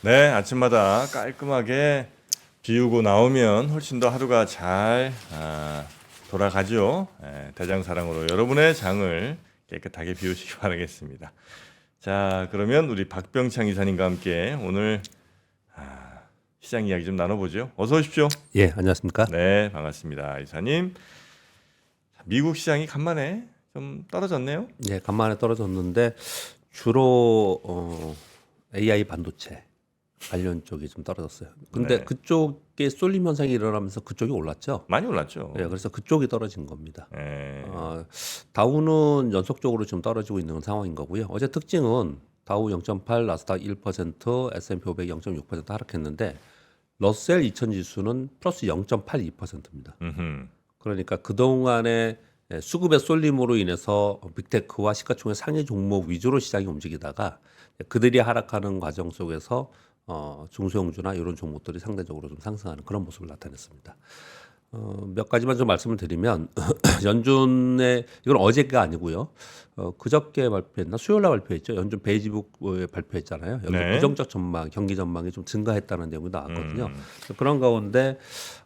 네, 아침마다 깔끔하게 비우고 나오면 훨씬 더 하루가 잘 돌아가죠. 대장사랑으로 여러분의 장을 깨끗하게 비우시기 바라겠습니다. 자, 그러면 우리 박병창 이사님과 함께 오늘 시장 이야기 좀 나눠보죠. 어서 오십시오. 예, 안녕하십니까? 네, 반갑습니다, 이사님. 미국 시장이 간만에 좀 떨어졌네요. 예, 간만에 떨어졌는데 주로 AI 반도체 관련 쪽이 좀 떨어졌어요. 근데 네. 그쪽에 쏠림 현상이 일어나면서 그쪽이 올랐죠. 많이 올랐죠. 예, 그래서 그쪽이 떨어진 겁니다. 예. 다우는 연속적으로 지금 떨어지고 있는 상황인 거고요. 어제 특징은 다우 0.8, 나스닥 1%, S&P 500 0.6% 하락했는데 러셀 2000 지수는 플러스 0.82%입니다. 그러니까 그동안에 수급의 쏠림으로 인해서 빅테크와 시가총액 상위 종목 위주로 시장이 움직이다가 그들이 하락하는 과정 속에서 중소형주나 이런 종목들이 상대적으로 좀 상승하는 그런 모습을 나타냈습니다. 몇 가지만 좀 말씀을 드리면 연준의 이건 어제가 아니고요. 그저께 발표했나 수요일 날 발표했죠. 연준 베이지북에 발표했잖아요. 연준 네. 부정적 전망, 경기 전망이 좀 증가했다는 내용이 나왔거든요. 그런 가운데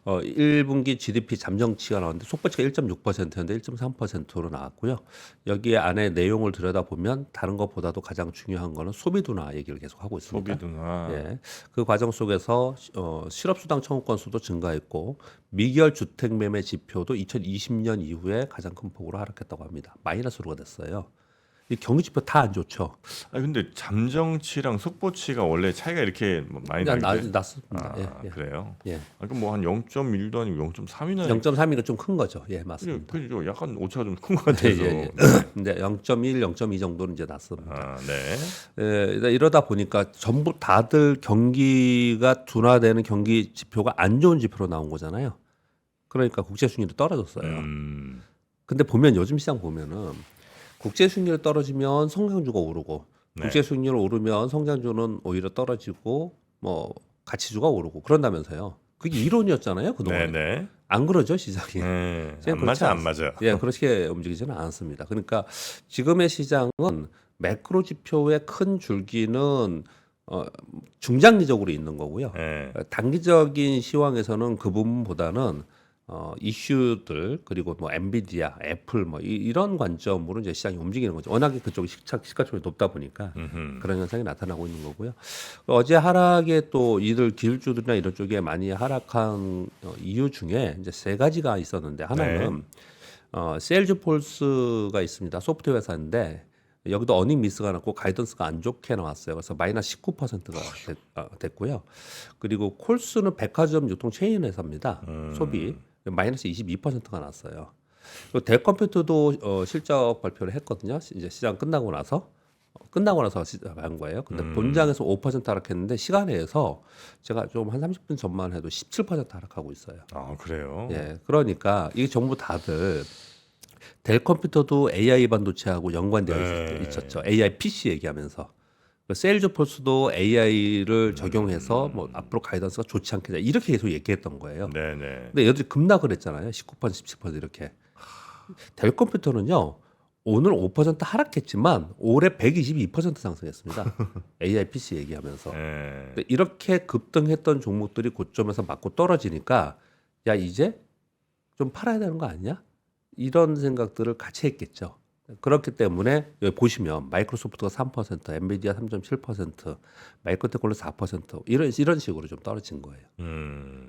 1분기 GDP 잠정치가 나왔는데 속보치가 1.6%였는데 1.3%로 나왔고요. 여기에 안에 내용을 들여다보면 다른 것보다도 가장 중요한 거는 소비 둔화 얘기를 계속 하고 있습니다. 소비 둔화. 예, 그 과정 속에서 실업수당 청구 건수도 증가했고 미결 주택 매매 지표도 2020년 이후에 가장 큰 폭으로 하락했다고 합니다. 마이너스로가 됐어요. 이 경기 지표 다 안 좋죠. 근데 잠정치랑 속보치가 원래 차이가 이렇게 많이 그냥 나는데. 낮습니다. 예, 그래요? 예. 그럼 뭐 한 0.1도 아니고 0.3이나 0.3이가 좀 큰 거죠. 예, 맞습니다. 그죠? 약간 오차가 좀 큰 것 예, 같아서. 예, 예. 근데 0.1, 0.2 정도는 이제 낮습니다. 네. 예, 이러다 보니까 전부 다들 경기가 둔화되는 경기 지표가 안 좋은 지표로 나온 거잖아요. 그러니까 국채 수익률이 떨어졌어요. 근데 보면 요즘 시장 보면은 국채 수익률이 떨어지면 성장주가 오르고 네. 국채 수익률이 오르면 성장주는 오히려 떨어지고 뭐 가치주가 오르고 그런다면서요. 그게 이론이었잖아요, 그동안. 네네. 안 그러죠, 시장이. 네. 시장이 안 그렇지 맞아, 안 않습니다. 맞아. 예, 그렇게 움직이지는 않습니다. 그러니까 지금의 시장은 매크로 지표의 큰 줄기는 중장기적으로 있는 거고요. 네. 단기적인 시황에서는 그 부분보다는 이슈들 그리고 뭐 엔비디아, 애플 뭐 이런 관점으로 이제 시장이 움직이는 거죠. 워낙에 그쪽이 시가총액이 높다 보니까 그런 현상이 나타나고 있는 거고요. 어제 하락에 또 이들 기술주들이나 이런 쪽에 많이 하락한 이유 중에 이제 세 가지가 있었는데 하나는 세일즈폴스가 있습니다. 소프트웨어 회사인데 여기도 어닝 미스가 났고 가이던스가 안 좋게 나왔어요. 그래서 마이너스 19%가 됐고요. 그리고 콜스는 백화점 유통 체인 회사입니다. 소비 마이너스 22%가 났어요. 그리고 델 컴퓨터도 실적 발표를 했거든요. 이제 시장 끝나고 나서 한 거예요. 근데 본장에서 5% 하락했는데 시간에서 제가 좀 한 30분 전만 해도 17% 하락하고 있어요. 그래요? 예, 그러니까 이게 전부 다들 델 컴퓨터도 AI 반도체하고 연관되어 있었죠. AI PC 얘기하면서. 세일즈포스도 AI를 적용해서 뭐 앞으로 가이던스가 좋지 않겠다 이렇게 계속 얘기했던 거예요. 네네. 근데 얘들이 급락을 했잖아요. 19%, 17% 이렇게. 델 컴퓨터는요. 오늘 5% 하락했지만 올해 122% 상승했습니다. AI PC 얘기하면서. 네. 근데 이렇게 급등했던 종목들이 고점에서 맞고 떨어지니까 야 이제 좀 팔아야 되는 거 아니냐? 이런 생각들을 같이 했겠죠. 그렇기 때문에 여기 보시면 마이크로소프트가 3%, 엔비디아 3.7%, 마이크로테크놀로지 4% 이런 식으로 좀 떨어진 거예요.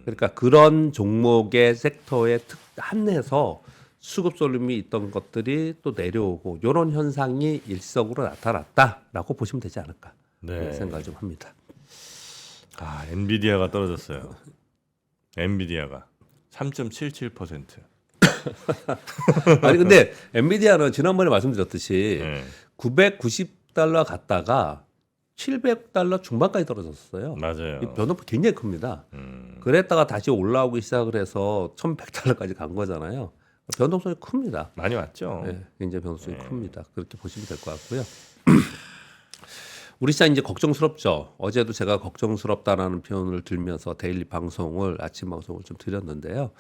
그러니까 그런 종목의 섹터에 한해서 수급 쏠림이 있던 것들이 또 내려오고 이런 현상이 일시적으로 나타났다라고 보시면 되지 않을까 네. 생각을 좀 합니다. 엔비디아가 떨어졌어요. 엔비디아가 3.77%. 아니 근데 엔비디아는 지난번에 말씀드렸듯이 네. 990달러 갔다가 700달러 중반까지 떨어졌어요. 맞아요. 이 변동폭 굉장히 큽니다. 그랬다가 다시 올라오기 시작을 해서 1100달러까지 간 거잖아요. 변동성이 큽니다. 많이 왔죠. 네, 굉장히 변동성이 큽니다. 그렇게 보시면 될 것 같고요. 우리 시장 이제 걱정스럽죠. 어제도 제가 걱정스럽다라는 표현을 들면서 데일리 방송을 아침 방송을 좀 드렸는데요.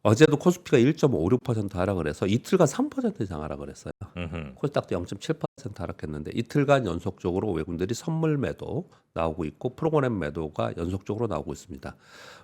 어제도 코스피가 1.56% 하락을 해서 이틀간 3% 이상 하락을 했어요. 음흠. 코스닥도 0.7% 하락했는데 이틀간 연속적으로 외국인들이 선물 매도 나오고 있고 프로그램 매도가 연속적으로 나오고 있습니다.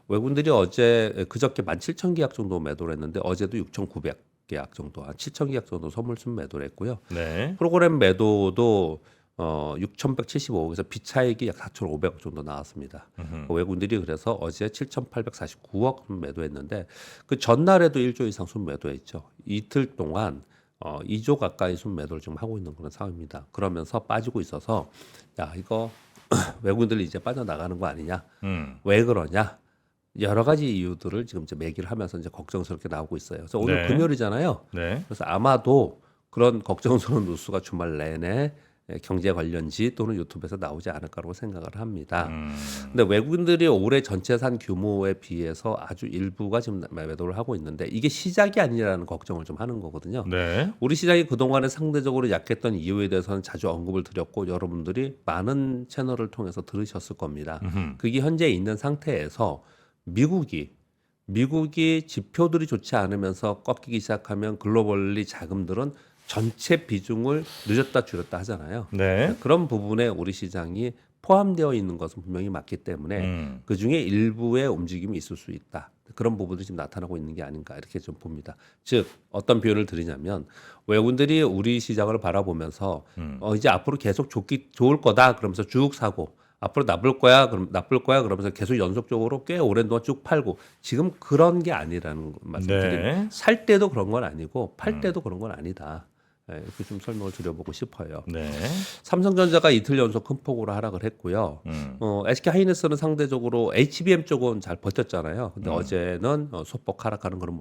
외국인들이 어제 그저께 17,000계약 정도 매도를 했는데 어제도 6,900계약 정도, 한 7,000계약 정도 선물순 매도를 했고요. 네. 프로그램 매도도 6,175억에서 비차익이 약 4,500억 정도 나왔습니다. 외국인들이 그래서 어제 7,849억 매도했는데 그 전날에도 1조 이상 순매도했죠. 이틀 동안 2조 가까이 순매도를 지금 하고 있는 그런 상황입니다. 그러면서 빠지고 있어서 야 이거 외국인들이 이제 빠져나가는 거 아니냐? 왜 그러냐? 여러 가지 이유들을 지금 이제 매기를 하면서 이제 걱정스럽게 나오고 있어요. 그래서 오늘 네. 금요일이잖아요. 네. 그래서 아마도 그런 걱정스러운 뉴스가 주말 내내 경제 관련지 또는 유튜브에서 나오지 않을까라고 생각을 합니다. 근데 외국인들이 올해 전체 산 규모에 비해서 아주 일부가 지금 매도를 하고 있는데 이게 시작이 아니라는 걱정을 좀 하는 거거든요. 네. 우리 시장이 그동안에 상대적으로 약했던 이유에 대해서는 자주 언급을 드렸고 여러분들이 많은 채널을 통해서 들으셨을 겁니다. 그게 현재 있는 상태에서 미국이 지표들이 좋지 않으면서 꺾이기 시작하면 글로벌리 자금들은 전체 비중을 늘렸다 줄였다 하잖아요. 네. 그런 부분에 우리 시장이 포함되어 있는 것은 분명히 맞기 때문에 그 중에 일부의 움직임이 있을 수 있다. 그런 부분들이 지금 나타나고 있는 게 아닌가 이렇게 좀 봅니다. 즉 어떤 표현을 드리냐면 외국인들이 우리 시장을 바라보면서 이제 앞으로 계속 좋을 거다 그러면서 쭉 사고 앞으로 나쁠 거야 그러면서 계속 연속적으로 꽤 오랜 동안 쭉 팔고 지금 그런 게 아니라는 말씀드립니다. 네. 살 때도 그런 건 아니고 팔 때도 그런 건 아니다. 이렇게 좀 설명을 드려보고 싶어요. 네. 삼성전자가 이틀 연속 큰 폭으로 하락을 했고요. SK 하이닉스는 상대적으로 HBM 쪽은 잘 버텼잖아요. 근데 어제는 소폭 하락하는 그런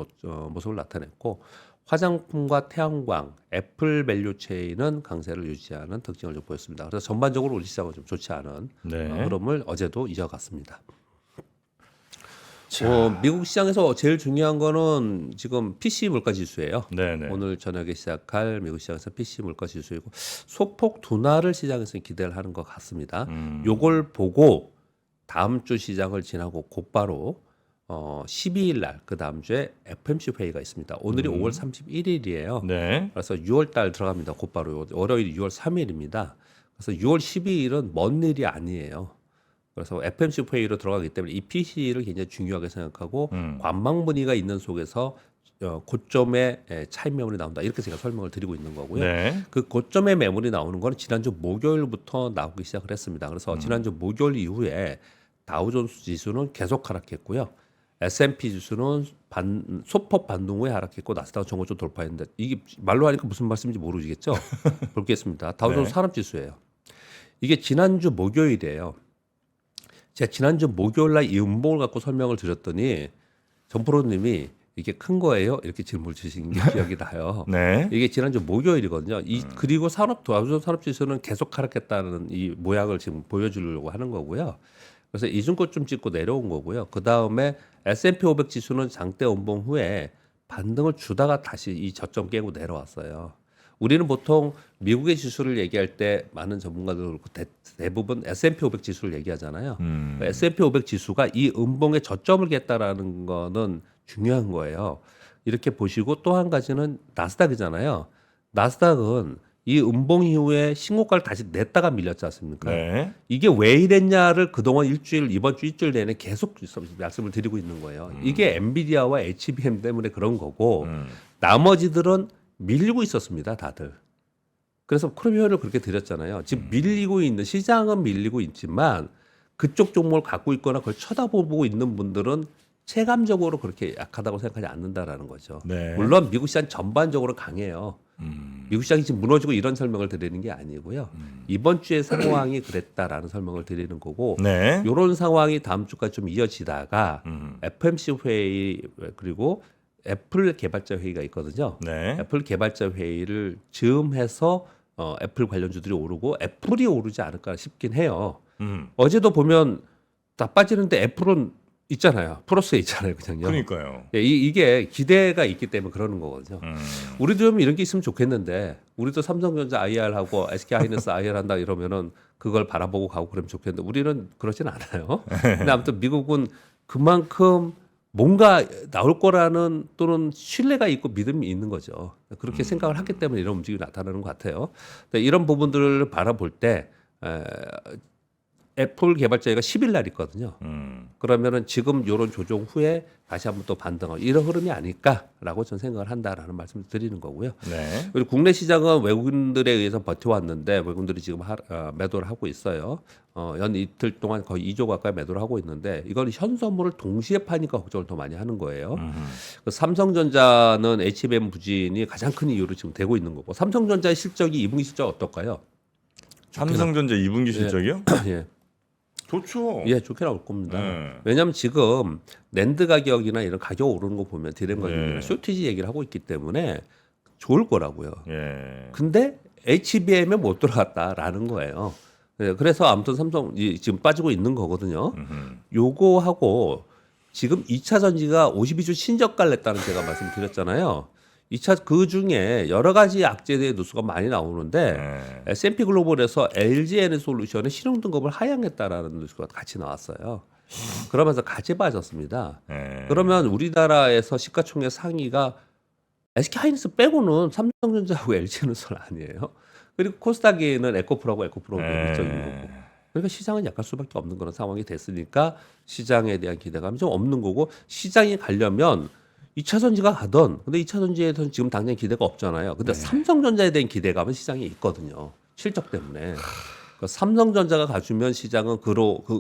모습을 나타냈고 화장품과 태양광, 애플 밸류 체인은 강세를 유지하는 특징을 좀 보였습니다. 그래서 전반적으로 우리 시장은 좀 좋지 않은 네. 흐름을 어제도 이어갔습니다. 미국 시장에서 제일 중요한 거는 지금 PC 물가 지수예요. 네네. 오늘 저녁에 시작할 미국 시장에서 PC 물가 지수이고 소폭 둔화를 시장에서 기대를 하는 것 같습니다. 요걸 보고 다음 주 시장을 지나고 곧바로 12일 날 그 다음 주에 FMC 회의가 있습니다. 오늘이 5월 31일이에요. 네. 그래서 6월 달 들어갑니다. 곧바로 월요일이 6월 3일입니다. 그래서 6월 12일은 먼 일이 아니에요. 그래서 FMC 회의로 들어가기 때문에 이 PC를 굉장히 중요하게 생각하고 관망 분위기가 있는 속에서 고점의 차익 매물이 나온다 이렇게 제가 설명을 드리고 있는 거고요. 네. 그 고점의 매물이 나오는 건 지난주 목요일부터 나오기 시작을 했습니다. 그래서 지난주 목요일 이후에 다우존스 지수는 계속 하락했고요. S&P 지수는 소폭 반등 후에 하락했고 나스닥은 전고점 돌파했는데 이게 말로 하니까 무슨 말씀인지 모르시겠죠? 보겠습니다. 다우존스 네. 산업지수예요. 이게 지난주 목요일이에요. 제가 지난주 목요일 날 이 음봉을 갖고 설명을 드렸더니 정프로님이 이게 큰 거예요? 이렇게 질문을 주신 게 기억이 나요. 네. 이게 지난주 목요일이거든요. 그리고 다우존스 산업지수는 계속 하락했다는 이 모양을 지금 보여주려고 하는 거고요. 그래서 이중고 좀 찍고 내려온 거고요. 그 다음에 S&P 500 지수는 장대 음봉 후에 반등을 주다가 다시 이 저점 깨고 내려왔어요. 우리는 보통 미국의 지수를 얘기할 때 많은 전문가들 그렇고 대부분 S&P 500 지수를 얘기하잖아요. S&P 500 지수가 이 음봉의 저점을 깼다라는 거는 중요한 거예요. 이렇게 보시고 또 한 가지는 나스닥이잖아요. 나스닥은 이 음봉 이후에 신고가를 다시 냈다가 밀렸지 않습니까? 네. 이게 왜 이랬냐를 그동안 이번 주 일주일 내내 계속 말씀을 드리고 있는 거예요. 이게 엔비디아와 HBM 때문에 그런 거고 나머지들은 밀리고 있었습니다, 다들. 그래서 프리미어를 그렇게 드렸잖아요. 지금 밀리고 있는 시장은 밀리고 있지만 그쪽 종목을 갖고 있거나 그걸 쳐다보고 있는 분들은 체감적으로 그렇게 약하다고 생각하지 않는다라는 거죠. 네. 물론 미국 시장 전반적으로 강해요. 미국 시장이 지금 무너지고 이런 설명을 드리는 게 아니고요. 이번 주의 상황이 그랬다라는 설명을 드리는 거고 네. 이런 상황이 다음 주까지 좀 이어지다가 FMC 회의 그리고 애플 개발자 회의가 있거든요. 네. 애플 개발자 회의를 즈음해서 애플 관련주들이 오르고 애플이 오르지 않을까 싶긴 해요. 어제도 보면 다 빠지는데 애플은 있잖아요. 플러스에 있잖아요, 그냥요. 그러니까요. 예, 이게 기대가 있기 때문에 그러는 거거든요. 우리도 좀 이런 게 있으면 좋겠는데 우리도 삼성전자 IR하고 SK 하이닉스 IR 한다 이러면은 그걸 바라보고 가고 그러면 좋겠는데 우리는 그러진 않아요. 근데 아무튼 미국은 그만큼 뭔가 나올 거라는 또는 신뢰가 있고 믿음이 있는 거죠. 그렇게 생각을 하기 때문에 이런 움직임이 나타나는 것 같아요. 근데 이런 부분들을 바라볼 때 애플 개발자회가 10일 날 있거든요. 그러면은 지금 이런 조정 후에 다시 한번 또 반등하고 이런 흐름이 아닐까라고 저는 생각을 한다라는 말씀을 드리는 거고요. 네. 그리고 국내 시장은 외국인들에 의해서 버텨왔는데 외국인들이 지금 매도를 하고 있어요. 연 이틀 동안 거의 2조 가까이 매도를 하고 있는데 이건 현선물을 동시에 파니까 걱정을 더 많이 하는 거예요. 그 삼성전자는 HBM 부진이 가장 큰 이유로 지금 되고 있는 거고 삼성전자의 실적이 2분기 실적 어떨까요? 삼성전자 2분기 실적이요? 예. 좋죠. 예, 좋게 나올 겁니다. 네. 왜냐하면 지금 낸드 가격이나 이런 가격 오르는 거 보면 디램 가격이나 네. 쇼티지 얘기를 하고 있기 때문에 좋을 거라고요. 예. 근데 HBM에 못 들어갔다라는 거예요. 네, 그래서 아무튼 삼성 지금 빠지고 있는 거거든요. 요거하고 지금 2차 전지가 52주 신저가를 냈다는 제가 말씀드렸잖아요. 2차 그 중에 여러 가지 악재의 뉴스가 많이 나오는데 네. S&P 글로벌에서 LG 에너솔루션의 신용 등급을 하향했다라는 뉴스가 같이 나왔어요. 그러면서 같이 빠졌습니다. 예. 그러면 우리나라에서 시가총액 상위가 SK하이닉스 빼고는 삼성전자하고 LG에너솔 아니에요. 그리고 코스닥에는 에코프로하고 에코프로가 일정인 거고. 그러니까 시장은 약할 수밖에 없는 그런 상황이 됐으니까 시장에 대한 기대감이 좀 없는 거고 시장이 가려면 2차 전지가 가던 근데 2차 전지에서는 지금 당장 기대가 없잖아요. 근데 삼성전자에 대한 기대감은 시장에 있거든요. 실적 때문에. 그 삼성전자가 가주면 시장은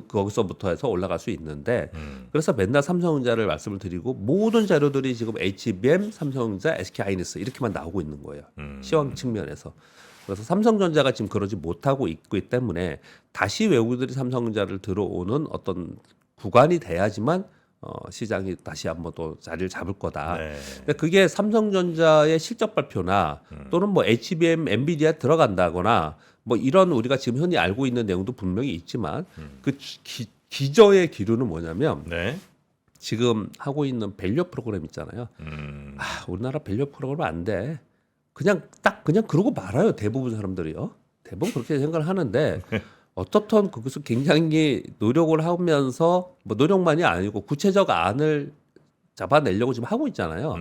거기서부터 해서 올라갈 수 있는데 그래서 맨날 삼성전자를 말씀을 드리고 모든 자료들이 지금 HBM, 삼성전자, SK하이닉스 이렇게만 나오고 있는 거예요. 시황 측면에서. 그래서 삼성전자가 지금 그러지 못하고 있기 때문에 다시 외국인들이 삼성전자를 들어오는 어떤 구간이 돼야지만 시장이 다시 한번 또 자리를 잡을 거다. 네. 근데 그게 삼성전자의 실적 발표나 또는 뭐 HBM, 엔비디아 들어간다거나 뭐 이런 우리가 지금 흔히 알고 있는 내용도 분명히 있지만 그 기저의 기류는 뭐냐면 네. 지금 하고 있는 밸류 프로그램 있잖아요. 우리나라 밸류 프로그램 안 돼. 그냥 그러고 말아요. 대부분 사람들이요. 대부분 그렇게 생각을 하는데 어떻든 거기서 굉장히 노력을 하면서 뭐 노력만이 아니고 구체적 안을 잡아내려고 지금 하고 있잖아요.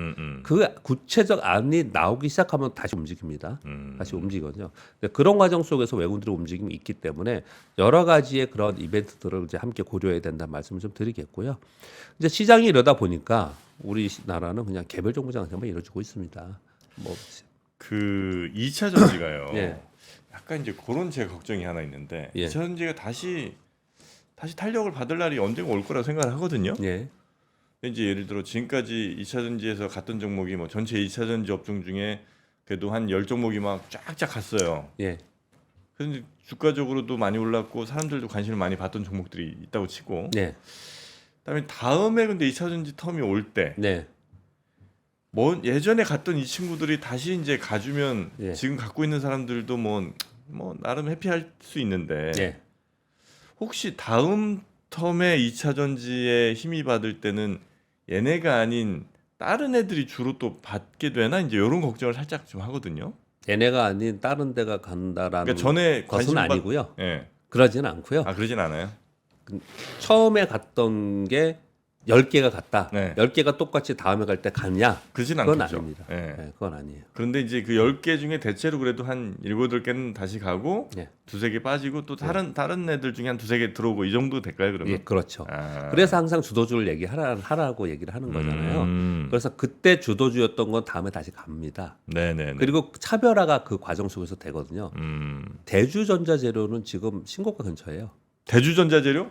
그 구체적 안이 나오기 시작하면 다시 움직입니다. 다시 움직이거든요. 근데 그런 과정 속에서 외국인들의 움직임이 있기 때문에 여러 가지의 그런 이벤트들을 이제 함께 고려해야 된다는 말씀을 좀 드리겠고요. 이제 시장이 이러다 보니까 우리나라는 그냥 개별 정보 장세만 이루어지고 있습니다. 뭐 그 2차 전지가요. 예. 약간 이제 그런 제 걱정이 하나 있는데 예. 2차 전지가 다시 탄력을 받을 날이 언젠가 올 거라고 생각을 하거든요. 예. 이제 예를 들어 지금까지 2차 전지에서 갔던 종목이 뭐 전체 2차 전지 업종 중에 그래도 한 10종목이 막 쫙쫙 갔어요. 예. 그래서 이제 주가적으로도 많이 올랐고 사람들도 관심을 많이 받던 종목들이 있다고 치고 네. 그다음에 다음에 근데 2차 전지 텀이 올 때 네. 뭐 예전에 갔던 이 친구들이 다시 이제 가주면 예. 지금 갖고 있는 사람들도 뭐 나름 해피할 수 있는데 예. 혹시 다음 텀에 2차 전지에 힘이 받을 때는 얘네가 아닌 다른 애들이 주로 또 받게 되나 이제 이런 걱정을 살짝 좀 하거든요. 얘네가 아닌 다른 데가 간다라는 그러니까 전에 것은 아니고요. 예. 그러진 않고요. 아 그러진 않아요. 처음에 갔던 게 10개가 갔다. 네. 10개가 똑같이 다음에 갈 때 갔냐? 그러진 그건 않겠죠. 아닙니다. 예. 네, 그건 아니에요. 그런데 이제 그 10개 중에 대체로 그래도 한 7, 8개는 다시 가고 예. 두세 개 빠지고 또 다른 애들 중에 한 두세 개 들어오고 이 정도 될까요, 그러면? 예, 그렇죠. 아. 그래서 항상 주도주를 하라고 얘기를 하는 거잖아요. 그래서 그때 주도주였던 건 다음에 다시 갑니다. 네네네. 그리고 차별화가 그 과정 속에서 되거든요. 음. 대주전자재료는 지금 신고가 근처예요. 대주전자재료?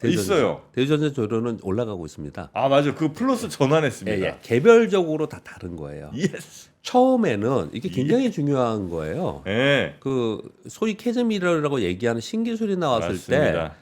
있어요. 대주전자재료는 올라가고 있습니다. 아 맞아. 그 플러스 예, 전환했습니다. 예. 개별적으로 다 다른 거예요. 예스. 처음에는 이게 굉장히 중요한 거예요. 예. 그 소위 캐즈미러라고 얘기하는 신기술이 나왔을 맞습니다.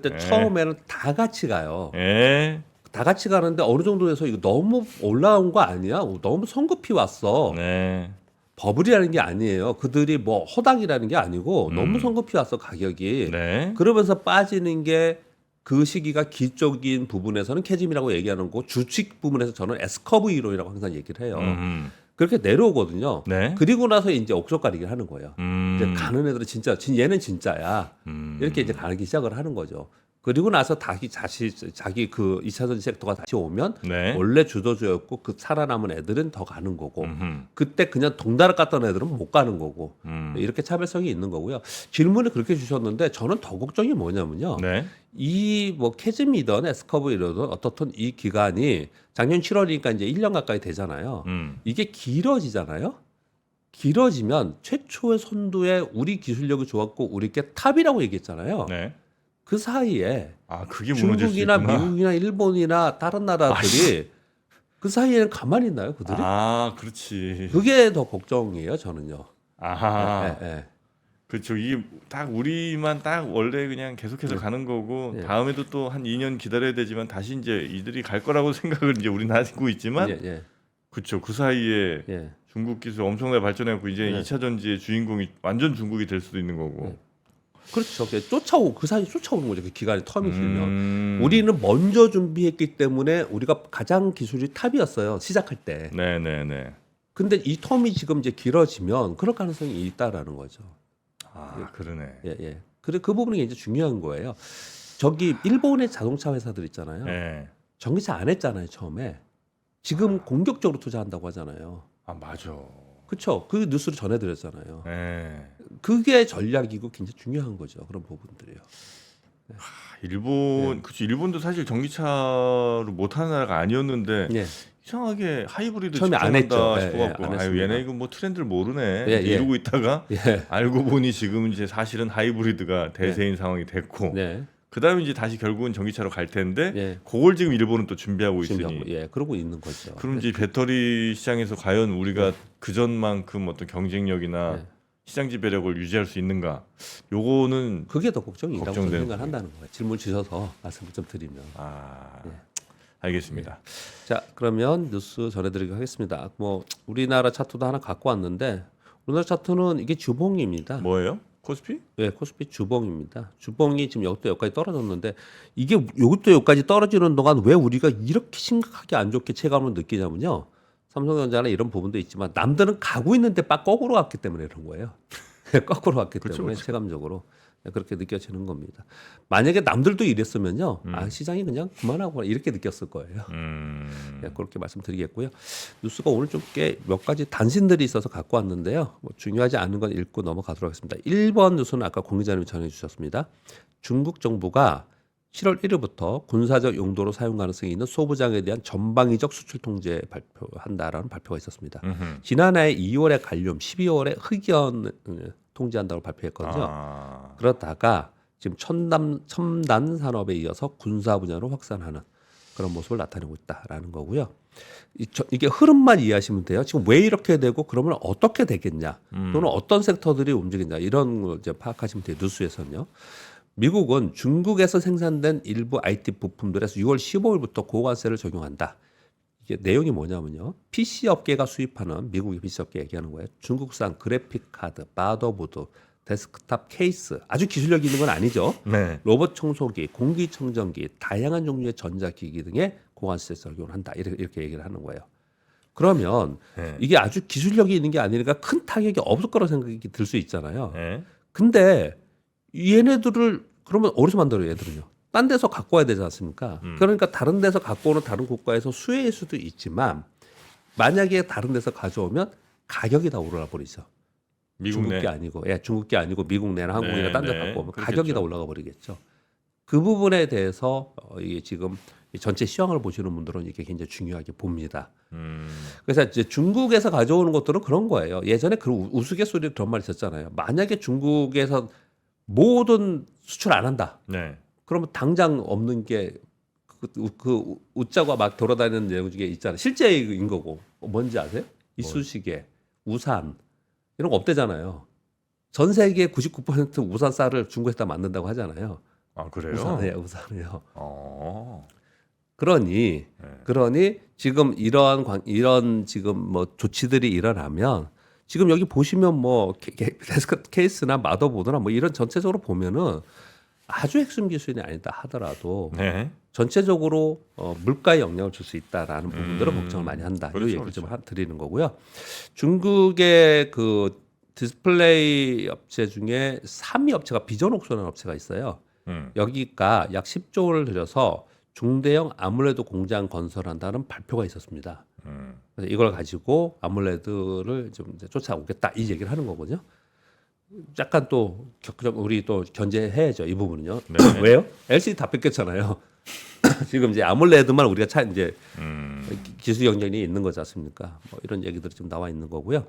때 네. 처음에는 다 같이 가요. 예. 다 같이 가는데 어느 정도에서 이거 너무 올라온 거 아니야? 너무 성급히 왔어. 네. 버블이라는 게 아니에요. 그들이 뭐 허당이라는 게 아니고 너무 성급히 왔어 가격이. 네. 그러면서 빠지는 게 그 시기가 기적인 부분에서는 캐즘이라고 얘기하는 거, 주식 부분에서 저는 S커브 이론이라고 항상 얘기를 해요. 그렇게 내려오거든요. 네. 그리고 나서 이제 옥석가리기를 하는 거예요. 이제 음. 가는 애들은 진짜 얘는 진짜야. 이렇게 이제 가기 시작을 하는 거죠. 그리고 나서 자기 그 2차 전지 섹터가 다시 오면 네. 원래 주도주였고 그 살아남은 애들은 더 가는 거고 음흠. 그때 그냥 동달아 깠던 애들은 못 가는 거고 이렇게 차별성이 있는 거고요. 질문을 그렇게 주셨는데 저는 더 걱정이 뭐냐면요. 네. 이 뭐 캐즘이든 에스커브이든 어떻든 이 기간이 작년 7월이니까 이제 1년 가까이 되잖아요. 이게 길어지잖아요. 길어지면 최초의 선두에 우리 기술력이 좋았고 우리 게 탑이라고 얘기했잖아요. 네. 그 사이에 아, 그게 무너질 수 중국이나 있구나. 미국이나 일본이나 다른 나라들이 그 사이에는 가만히 있나요, 그들이? 아, 그렇지. 그게 더 걱정이에요, 저는요. 아하. 예, 예. 그렇죠. 이게 딱 우리만 딱 원래 그냥 계속해서 가는 거고 예. 다음에도 또 한 2년 기다려야 되지만 다시 이제 이들이 갈 거라고 생각을 이제 우리는 하고 있지만 예, 예, 그렇죠. 그 사이에 예. 중국 기술 엄청나게 발전해갖고 이제 네. 2차 전지의 주인공이 완전 중국이 될 수도 있는 거고. 그렇죠. 그 사이 쫓아오는 거죠. 그 기간이 텀이 길면. 우리는 우리는 먼저 준비했기 때문에 우리가 가장 기술이 탑이었어요. 시작할 때. 네네네. 근데 이 텀이 지금 이제 길어지면 그럴 가능성이 있다라는 거죠. 아, 그러네. 예, 예. 그래 그 부분이 굉장히 중요한 거예요. 저기 일본의 자동차 회사들 있잖아요. 네. 전기차 안 했잖아요, 처음에. 지금 공격적으로 투자한다고 하잖아요. 아, 맞아. 그렇죠. 그 뉴스를 전해드렸잖아요. 네. 그게 전략이고 굉장히 중요한 거죠. 그런 부분들이요. 일본, 그치. 일본도 사실 전기차로 못하는 나라가 아니었는데 예. 이상하게 하이브리드 처음에 안 집중한다 했죠. 예, 싶어갖고 예, 안 아유 했습니다. 얘네 이거 뭐 트렌드를 모르네 예, 이제 예. 이러고 있다가 예. 알고 보니 지금 이제 사실은 하이브리드가 대세인 상황이 됐고 네. 그다음에 이제 다시 결국은 전기차로 갈 텐데 예. 그걸 지금 일본은 또 준비하고 준비하고, 있으니 예, 그러고 있는 거죠. 그럼 이제 배터리 시장에서 과연 우리가 그전만큼 어떤 경쟁력이나 네. 시장 지배력을 유지할 수 있는가 요거는 그게 더 걱정이라고 저는 걱정되는 생각한다는 거예요. 질문 주셔서 말씀을 좀 드리면. 아 예. 알겠습니다. 자, 그러면 뉴스 전해드리도록 하겠습니다. 뭐 우리나라 차트도 하나 갖고 왔는데 우리나라 차트는 이게 주봉입니다. 뭐예요? 코스피? 네, 코스피 주봉입니다. 주봉이 지금 여기도 여기까지 떨어졌는데 이게 여기도 여기까지 떨어지는 동안 왜 우리가 이렇게 심각하게 안 좋게 체감을 느끼냐면요. 삼성전자나 이런 부분도 있지만 남들은 가고 있는데 빡 거꾸로 갔기 때문에 그런 거예요. 거꾸로 갔기 때문에 체감적으로 그렇게 느껴지는 겁니다. 만약에 남들도 이랬으면요, 아 시장이 그냥 그만하고 이렇게 느꼈을 거예요. 네, 그렇게 말씀드리겠고요. 뉴스가 오늘 좀 꽤 몇 가지 단신들이 있어서 갖고 왔는데요. 뭐 중요하지 않은 건 읽고 넘어가도록 하겠습니다. 1번 뉴스는 아까 공 기자님이 전해주셨습니다. 중국 정부가 7월 1일부터 군사적 용도로 사용 가능성이 있는 소부장에 대한 전방위적 수출 통제 발표한다라는 발표가 있었습니다. 지난해 2월에 갈륨, 12월에 흑연 통제한다고 발표했거든요. 아. 그러다가 지금 첨단 산업에 이어서 군사 분야로 확산하는 그런 모습을 나타내고 있다라는 거고요. 이게 흐름만 이해하시면 돼요. 지금 왜 이렇게 되고 그러면 어떻게 되겠냐, 또는 어떤 섹터들이 움직이냐 이런 걸 이제 파악하시면 돼요. 뉴스에서는요. 미국은 중국에서 생산된 일부 IT 부품들에서 6월 15일부터 고관세를 적용한다. 이게 내용이 뭐냐면요. PC 업계가 수입하는 미국의 PC 업계 얘기하는 거예요. 중국산 그래픽 카드, 마더보드, 데스크탑 케이스, 아주 기술력 있는 건 아니죠. 네. 로봇 청소기, 공기청정기, 다양한 종류의 전자기기 등에 고관세 적용을 한다. 이렇게 얘기를 하는 거예요. 그러면 네. 이게 아주 기술력이 있는 게 아니니까 큰 타격이 없을 거라고 생각이 들 수 있잖아요. 네. 근데 얘네들을 그러면 어디서 만들어요, 얘들은요? 딴 데서 갖고 와야 되지 않습니까? 그러니까 다른 데서 갖고 오는 다른 국가에서 수혜일 수도 있지만 만약에 다른 데서 가져오면 가격이 다 올라가 버리죠. 미국 중국 내. 게 아니고, 중국 게 아니고 미국 내나 한국이나 네, 딴 데 네. 갖고 오면 그렇겠죠. 가격이 다 올라가 버리겠죠. 그 부분에 대해서 이게 지금 이 전체 시황을 보시는 분들은 이게 굉장히 중요하게 봅니다. 그래서 이제 중국에서 가져오는 것들은 그런 거예요. 예전에 그 우스갯소리 그런 말 있었잖아요. 만약에 중국에서 모든 수출 안 한다. 네. 그러면 당장 없는 게 그 웃자고 막 돌아다니는 내용 중에 있잖아요. 실제인 거고 뭔지 아세요? 이쑤시개, 우산 이런 거 없대잖아요. 전 세계 99% 우산 쌀을 중국에다 만든다고 하잖아요. 아 그래요? 우산이요. 어. 그러니 지금 이런 지금 뭐 조치들이 일어나면 지금 여기 보시면 뭐 데스크 케이스나 마더보드나 뭐 이런 전체적으로 보면은 아주 핵심 기술이 아니다 하더라도 네. 전체적으로 물가에 영향을 줄 수 있다라는 부분들을 걱정을 많이 한다. 이 그렇죠, 얘기 좀 드리는 거고요. 중국의 그 디스플레이 업체 중에 3위 업체가 비전옥소라는 업체가 있어요. 여기가 약 10조를 들여서 중대형 아몰레드 공장 건설한다는 발표가 있었습니다. 그래서 이걸 가지고 아몰레드를 좀 이제 쫓아오겠다 이 얘기를 하는 거거든요. 약간 또 우리 또 견제해야죠 이 부분은요. 네. 왜요? LCD 다 뺏겼잖아요. 지금 이제 아몰레드만 우리가 이제 기술 경쟁이 있는 거지 않습니까? 뭐 이런 얘기들이 좀 나와 있는 거고요.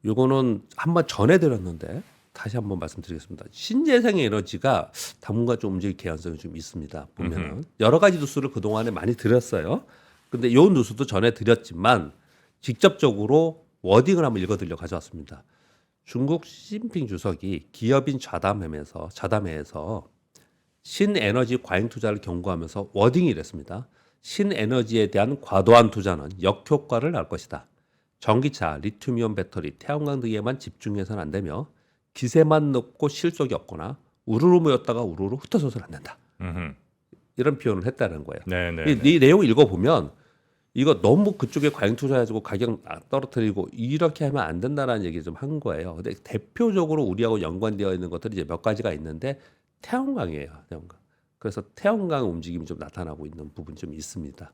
요거는 한번 전해드렸는데 다시 한번 말씀드리겠습니다. 신재생 에너지가 당분간 좀 움직일 개연성이 좀 있습니다. 보면은 여러 가지 뉴스를 그 동안에 많이 드렸어요. 근데 요 뉴스도 전해드렸지만 직접적으로 워딩을 한번 읽어드려 가져왔습니다. 중국 시진핑 주석이 기업인 좌담회에서 신에너지 과잉 투자를 경고하면서 워딩이 이랬습니다. 신에너지에 대한 과도한 투자는 역효과를 낳을 것이다. 전기차, 리튬이온 배터리, 태양광 등에만 집중해서는 안 되며 기세만 높고 실속이 없거나 우르르 모였다가 우르르 흩어져서는 안 된다. 이런 표현을 했다는 거예요. 이 내용 읽어보면 이거 너무 그쪽에 과잉 투자해가지고 가격 떨어뜨리고 이렇게 하면 안 된다는 얘기 좀 한 거예요. 근데 대표적으로 우리하고 연관되어 있는 것들이 이제 몇 가지가 있는데 태양광이에요. 태양광. 그래서 태양광 움직임이 좀 나타나고 있는 부분이 좀 있습니다.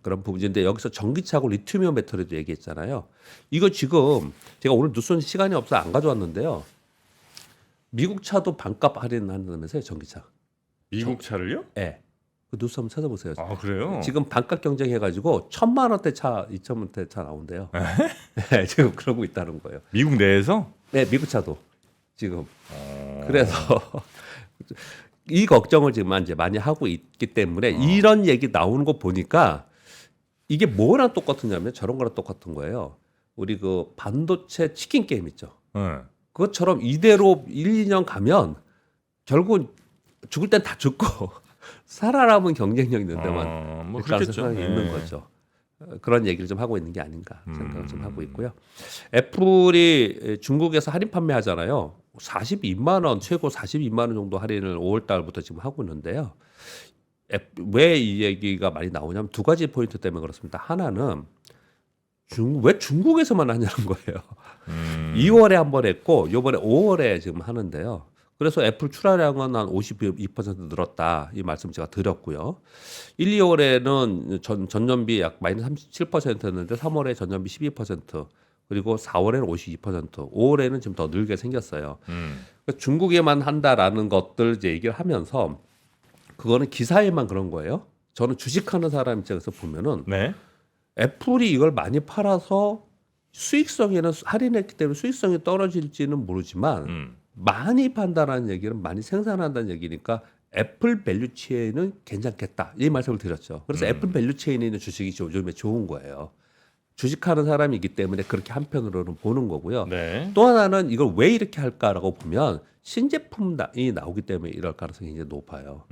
그런 부분인데 여기서 전기차하고 리튬이온 배터리도 얘기했잖아요. 이거 지금 제가 오늘 뉴스는 시간이 없어서 안 가져왔는데요. 미국 차도 반값 할인한다면서요, 전기차. 미국 차를요? 네. 그 뉴스 한번 찾아보세요. 아 그래요? 지금 반값 경쟁해가지고 1,000만 원대 차, 2,000만 원대 차 나온대요. 네, 지금 그러고 있다는 거예요. 미국 내에서? 네, 미국 차도 지금. 그래서 이 걱정을 지금 이제 많이 하고 있기 때문에 이런 얘기 나오는 거 보니까 이게 뭐랑 똑같으냐면 저런 거랑 똑같은 거예요. 우리 그 반도체 치킨 게임 있죠. 그것처럼 이대로 1, 2년 가면 결국 죽을 땐 다 죽고 살아남은 경쟁력 있는 데만 뭐 일단 그렇겠죠. 생각이 있는 거죠. 그런 얘기를 좀 하고 있는 게 아닌가 생각을 좀 하고 있고요. 애플이 중국에서 할인 판매하잖아요. 42만 원, 최고 42만 원 정도 할인을 5월 달부터 지금 하고 있는데요. 왜 이 얘기가 많이 나오냐면 두 가지 포인트 때문에 그렇습니다. 하나는 왜 중국에서만 하냐는 거예요. 2월에 한 번 했고 이번에 5월에 지금 하는데요. 그래서 애플 출하량은 한 52% 늘었다. 이 말씀 제가 드렸고요. 1, 2월에는 전년비 약 마이너스 37%였는데 3월에 전년비 12%, 그리고 4월에는 52%, 5월에는 지금 더 늘게 생겼어요. 그러니까 중국에만 한다라는 것들 이제 얘기를 하면서 그거는 기사에만 그런 거예요. 저는 주식하는 사람 입장에서 보면은 애플이 이걸 많이 팔아서 수익성에는 할인했기 때문에 수익성이 떨어질지는 모르지만 많이 판다라는 얘기는 많이 생산한다는 얘기니까 애플 밸류체인은 괜찮겠다 이 말씀을 드렸죠. 그래서 애플 밸류체인에 있는 주식이 요즘에 좋은 거예요. 주식하는 사람이기 때문에 그렇게 한편으로는 보는 거고요. 또 하나는 이걸 왜 이렇게 할까라고 보면 신제품이 나오기 때문에 이럴 가능성이 이제 높아요.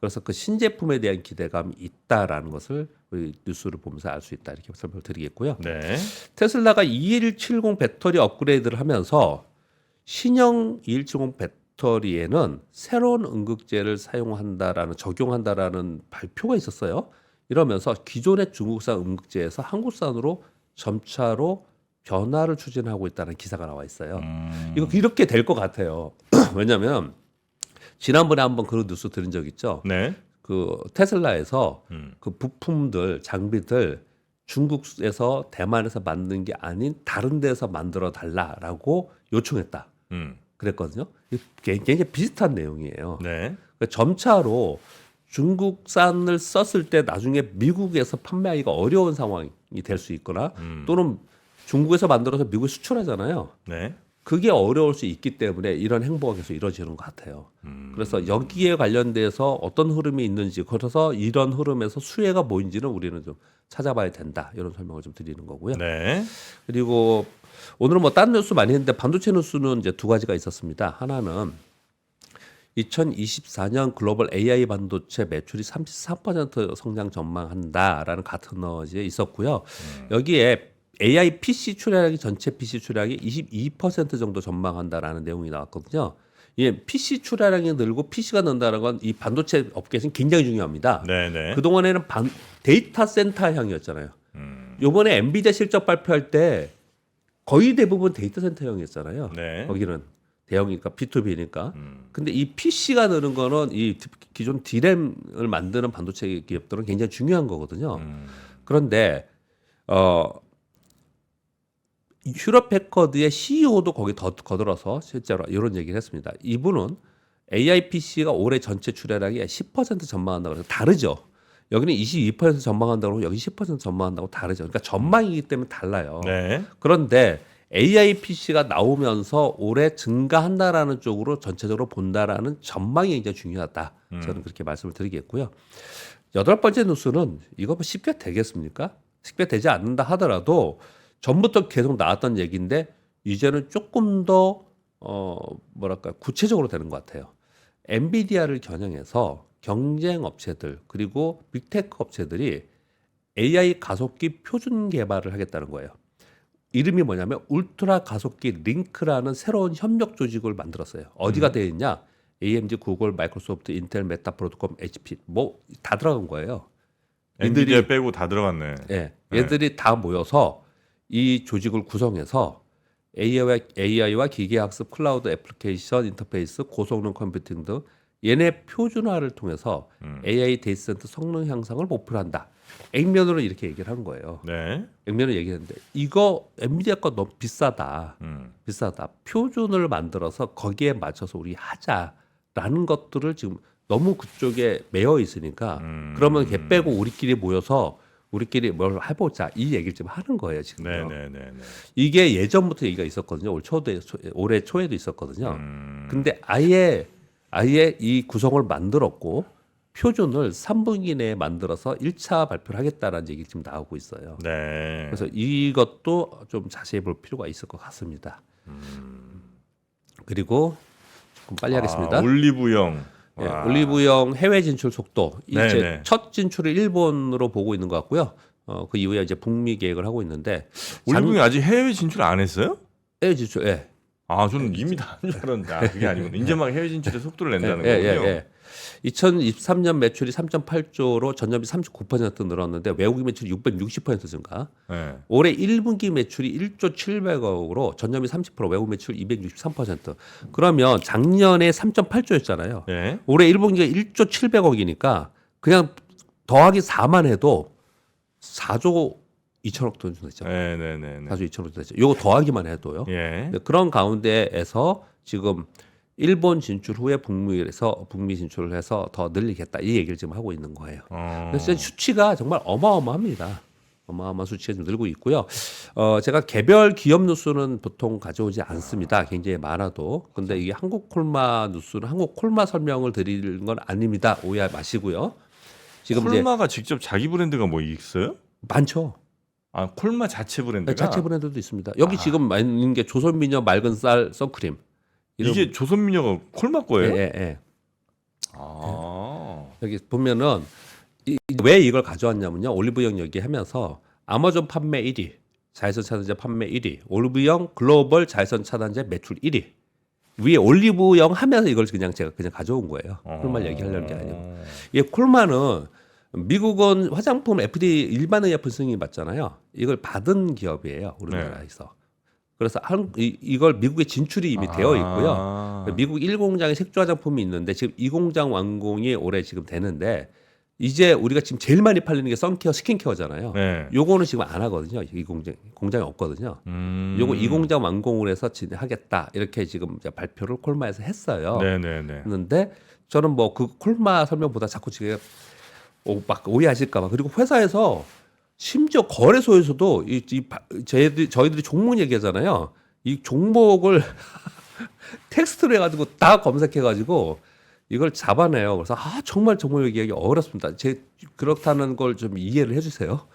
그래서 그 신제품에 대한 기대감이 있다라는 것을 우리 뉴스를 보면서 알 수 있다 이렇게 설명을 드리겠고요. 테슬라가 2170 배터리 업그레이드를 하면서 신형 2170 배터리에는 새로운 응급제를 적용한다라는 발표가 있었어요. 이러면서 기존의 중국산 응급제에서 한국산으로 점차로 변화를 추진하고 있다는 기사가 나와 있어요. 이거 이렇게 될 것 같아요. 왜냐하면 지난번에 한번 그런 뉴스 들은 적 있죠. 그 테슬라에서 그 부품들, 장비들 중국에서 대만에서 만든 게 아닌 다른 데서 만들어 달라라고 요청했다. 그랬거든요. 굉장히 비슷한 내용이에요. 그러니까 점차로 중국산을 썼을 때 나중에 미국에서 판매하기가 어려운 상황이 될 수 있거나 또는 중국에서 만들어서 미국에 수출하잖아요. 그게 어려울 수 있기 때문에 이런 행보가 계속 이루어지는 것 같아요. 그래서 여기에 관련돼서 어떤 흐름이 있는지, 그래서 이런 흐름에서 수혜가 뭐인지는 우리는 좀 찾아봐야 된다. 이런 설명을 좀 드리는 거고요. 그리고 오늘은 뭐 딴 뉴스 많이 했는데 반도체 뉴스는 이제 두 가지가 있었습니다. 하나는 2024년 글로벌 AI 반도체 매출이 33% 성장 전망한다라는 가트너지에 있었고요. 여기에 AI PC 출하량이 전체 PC 출하량이 22% 정도 전망한다라는 내용이 나왔거든요. 예, PC 출하량이 늘고 PC가 는다는 건 이 반도체 업계에서는 굉장히 중요합니다. 그동안에는 데이터 센터형이었잖아요. 이번에 엔비디아 실적 발표할 때 거의 대부분 데이터 센터형이었잖아요. 거기는 대형이니까 B2B니까. 근데 이 PC가 느는 거는 이 기존 D램을 만드는 반도체 기업들은 굉장히 중요한 거거든요. 그런데 휴럽 패커드의 CEO도 거기 거들어서 실제로 이런 얘기를 했습니다. 이분은 AI PC가 올해 전체 출하량이 10% 전망한다고 해서 다르죠. 여기는 22% 전망한다고 하고 여기 10% 전망한다고 다르죠. 그러니까 전망이기 때문에 달라요. 네. 그런데 AI PC가 나오면서 올해 증가한다라는 쪽으로 전체적으로 본다라는 전망이 굉장히 중요하다. 저는 그렇게 말씀을 드리겠고요. 여덟 번째 뉴스는 이거 뭐 쉽게 되겠습니까? 쉽게 되지 않는다 하더라도 전부터 계속 나왔던 얘기인데 이제는 조금 더 뭐랄까 구체적으로 되는 것 같아요. 엔비디아를 겨냥해서 경쟁 업체들 그리고 빅테크 업체들이 AI 가속기 표준 개발을 하겠다는 거예요. 이름이 뭐냐면 울트라 가속기 링크라는 새로운 협력 조직을 만들었어요. 어디가 되어 있냐? AMD, 구글, 마이크로소프트, 인텔, 메타, 브로드컴, HP 뭐 다 들어간 거예요. 엔비디아 빼고 다 들어갔네. 예, 얘들이 다 모여서 이 조직을 구성해서 AI와 기계학습, 클라우드 애플리케이션 인터페이스, 고성능 컴퓨팅 등 얘네 표준화를 통해서 AI 데이터 센터 성능 향상을 목표로 한다. 액면으로 이렇게 얘기를 한 거예요. 네. 액면으로 얘기했는데 이거 엔비디아 거 너무 비싸다. 비싸다. 표준을 만들어서 거기에 맞춰서 우리 하자라는 것들을 지금 너무 그쪽에 매여 있으니까 그러면 걔 빼고 우리끼리 모여서 우리끼리 뭘 해보자 이 얘기를 지금 하는 거예요 지금. 네네네. 이게 예전부터 얘기가 있었거든요. 올해 초에도 있었거든요. 근데 아예 이 구성을 만들었고 표준을 3분기 내에 만들어서 1차 발표를 하겠다라는 얘기 지금 나오고 있어요. 네. 그래서 이것도 좀 자세히 볼 필요가 있을 것 같습니다. 그리고 조금 빨리 하겠습니다. 올리브영. 예, 올리브영 해외 진출 속도 이제 네네. 첫 진출을 일본으로 보고 있는 것 같고요. 그 이후에 이제 북미 계획을 하고 있는데 올리브영 아직 해외 진출 안 했어요? 해외 진출, 예, 저는 이미 다 한 줄 알았는데 그게 아니군요. 이제 막 해외 진출에 속도를 낸다는 거군요. 2023년 매출이 3.8조로 전년비 39% 늘었는데 외국인 매출이 660% 증가. 네. 올해 1분기 매출이 1조 700억으로 전년비 30%, 외국 매출 263%. 그러면 작년에 3.8조였잖아요. 네. 올해 1분기가 1조 700억이니까 그냥 더하기 4만 해도 4조 2천억 돈 됐죠. 네네네. 4조 2천억 돈 됐죠. 요거 더하기만 해도요. 예. 네, 그런 가운데에서 지금 일본 진출 후에 북미 진출을 해서 더 늘리겠다 이 얘기를 지금 하고 있는 거예요. 그래서 수치가 정말 어마어마합니다. 어마어마한 수치가 좀 늘고 있고요. 제가 개별 기업 뉴스는 보통 가져오지 않습니다. 굉장히 많아도. 근데 이게 한국 콜마 뉴스는 한국 콜마 설명을 드리는 건 아닙니다. 오해 마시고요. 지금 콜마가 직접 자기 브랜드가 뭐 있어요? 많죠. 콜마 자체 브랜드가? 자체 브랜드도 있습니다. 여기 지금 있는 게 조선미녀 맑은 쌀 선크림. 이게 조선미녀가 콜마 거예요? 예. 아. 여기 보면은 왜 이걸 가져왔냐면요. 올리브영 얘기하면서 아마존 판매 1위, 자외선 차단제 판매 1위, 올리브영 글로벌 자외선 차단제 매출 1위. 위에 올리브영 하면서 이걸 제가 그냥 가져온 거예요. 콜마 얘기하려는 게 아니고. 이 콜마는 미국은 화장품 FDA 일반 의약품 승인이 받잖아요. 이걸 받은 기업이에요. 우리나라에서. 그래서 이걸 미국에 진출이 이미 되어 있고요. 미국 1공장에 색조 화장품이 있는데 지금 2공장 완공이 올해 지금 되는데 이제 우리가 지금 제일 많이 팔리는 게 선케어, 스킨케어잖아요. 네. 요거는 지금 안 하거든요. 이 공장이 없거든요. 요거 2공장 완공을 해서 진행하겠다. 이렇게 지금 이제 발표를 콜마에서 했어요. 네네네. 했는데 저는 뭐 그 콜마 설명보다 자꾸 지금 막 오해하실까 봐. 그리고 회사에서 심지어 거래소에서도 저희들이 종목 얘기하잖아요. 이 종목을 텍스트로 해가지고 다 검색해가지고 이걸 잡아내요. 그래서 정말 얘기하기 어렵습니다. 그렇다는 걸 좀 이해를 해주세요.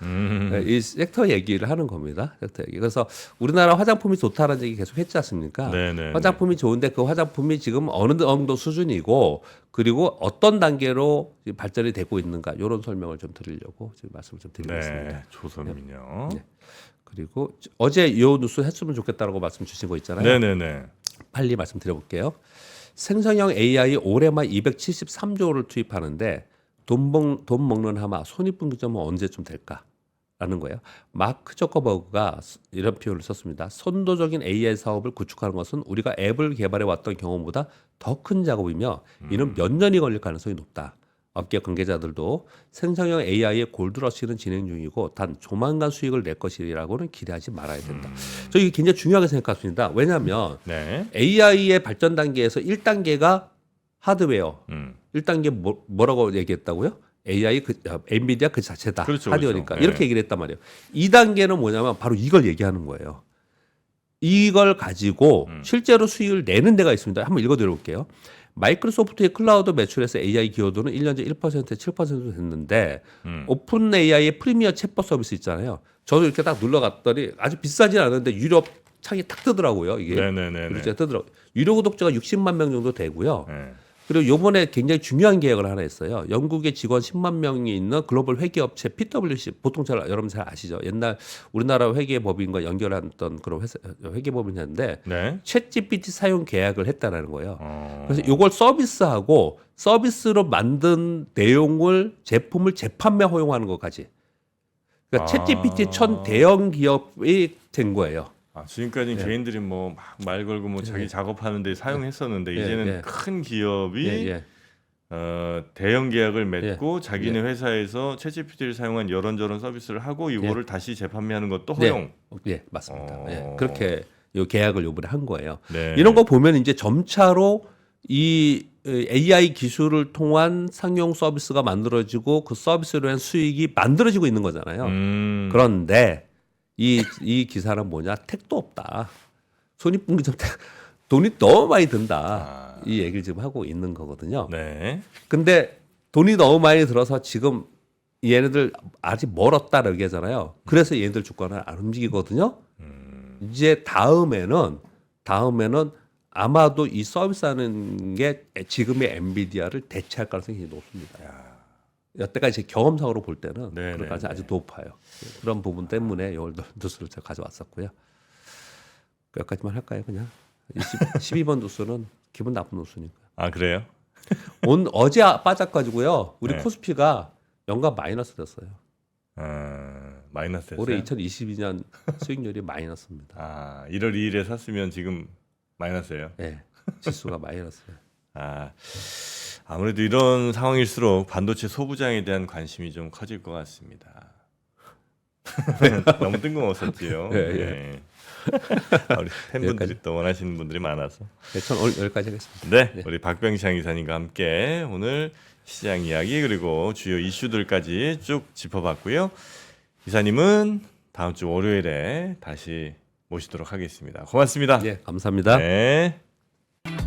이 섹터 얘기를 하는 겁니다. 섹터 얘기. 그래서 우리나라 화장품이 좋다는 얘기 계속 했지 않습니까? 네네. 화장품이 좋은데 그 화장품이 지금 어느 정도 수준이고 그리고 어떤 단계로 발전이 되고 있는가 이런 설명을 좀 드리려고 지금 말씀을 좀 드리고 있습니다. 네. 조선미녀. 네. 그리고 어제 이 뉴스 했으면 좋겠다라고 말씀 주신 거 있잖아요. 네네네. 빨리 말씀드려볼게요. 생성형 AI 올해만 273조를 투입하는데 돈 먹는 하마 손익분기점은 언제쯤 될까? 라는 거예요. 마크 저커버그가 이런 표현을 썼습니다. 선도적인 AI 사업을 구축하는 것은 우리가 앱을 개발해 왔던 경험보다 더 큰 작업이며 이는 몇 년이 걸릴 가능성이 높다. 업계 관계자들도 생성형 AI의 골드러시는 진행 중이고 단 조만간 수익을 낼 것이라고는 기대하지 말아야 된다. 저 이게 굉장히 중요하게 생각합니다. 왜냐하면 네. AI의 발전 단계에서 1단계가 하드웨어, 음. 1단계 뭐라고 얘기했다고요? AI 엔비디아 그 자체다. 그렇죠, 하드웨어니까. 그렇죠. 이렇게 네. 얘기를 했단 말이에요. 2단계는 뭐냐면 바로 이걸 얘기하는 거예요. 이걸 가지고 실제로 수익을 내는 데가 있습니다. 한번 읽어드려볼게요. 마이크로소프트의 클라우드 매출에서 AI 기여도는 1년 전 1%에 7% 됐는데 오픈 AI의 프리미어 챗봇 서비스 있잖아요. 저도 이렇게 딱 눌러갔더니 아주 비싸진 않은데 유료 창이 탁 뜨더라고요. 이게 네네네네. 유료 뜨더라고요. 유료 구독자가 60만 명 정도 되고요. 네. 그리고 이번에 굉장히 중요한 계약을 하나 했어요. 영국에 직원 10만 명이 있는 글로벌 회계업체 PwC, 보통 여러분 잘 아시죠? 옛날 우리나라 회계법인과 연결했던 그런 회계법인이었는데 네. 챗 GPT 사용 계약을 했다라는 거예요. 그래서 이걸 서비스하고 서비스로 만든 내용을 제품을 재판매 허용하는 것까지. 그러니까 챗 GPT 천 대형 기업이 된 거예요. 지금까지는 예. 개인들이 뭐 막 말 걸고 뭐 자기 작업하는데 사용했었는데 예, 이제는 예. 큰 기업이 예, 예. 대형 계약을 맺고 자기네 회사에서 챗GPT를 사용한 이런저런 서비스를 하고 이거를 다시 재판매하는 것도 허용. 네, 맞습니다. 어. 예, 그렇게 이 계약을 요번에 한 거예요. 네. 이런 거 보면 이제 점차로 이 AI 기술을 통한 상용 서비스가 만들어지고 그 서비스로 한 수익이 만들어지고 있는 거잖아요. 그런데 이 기사는 뭐냐? 택도 없다. 손익분기점 돈이 너무 많이 든다. 이 얘기를 지금 하고 있는 거거든요. 네. 근데 돈이 너무 많이 들어서 지금 얘네들 아직 멀었다라고 얘기하잖아요. 그래서 얘네들 주가는 안 움직이거든요. 이제 다음에는 아마도 이 서비스하는 게 지금의 엔비디아를 대체할 가능성이 높습니다. 여태까지 제 경험상으로 볼 때는 네, 그럴 네, 가능성이 아주 높아요. 그런 부분 때문에 이 뉴스를 제가 가져왔었고요. 여기까지만 할까요, 그냥? 12번 뉴스는 기분 나쁜 뉴스니까. 아 그래요? 어제 빠져가지고요. 우리 네. 코스피가 연간 마이너스 됐어요. 마이너스 됐어요? 올해 2022년 수익률이 마이너스입니다. 1월 2일에 샀으면 지금 마이너스예요. 네, 지수가 마이너스예요. 아무래도 이런 상황일수록 반도체 소부장에 대한 관심이 좀 커질 것 같습니다. 너무 뜬금없었지요. 예, 예. 네. 우리 팬분들이 여기까지. 또 원하시는 분들이 많아서. 네, 전 오늘 여기까지 하겠습니다. 네, 우리 박병창 이사님과 함께 오늘 시장 이야기 그리고 주요 이슈들까지 쭉 짚어봤고요. 이사님은 다음 주 월요일에 다시 모시도록 하겠습니다. 고맙습니다. 네, 감사합니다. 네.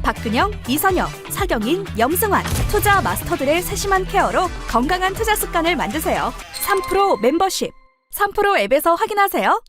박근영, 이선영, 사경인, 염승환 투자 마스터들의 세심한 케어로 건강한 투자 습관을 만드세요. 3프로 멤버십 3프로 앱에서 확인하세요.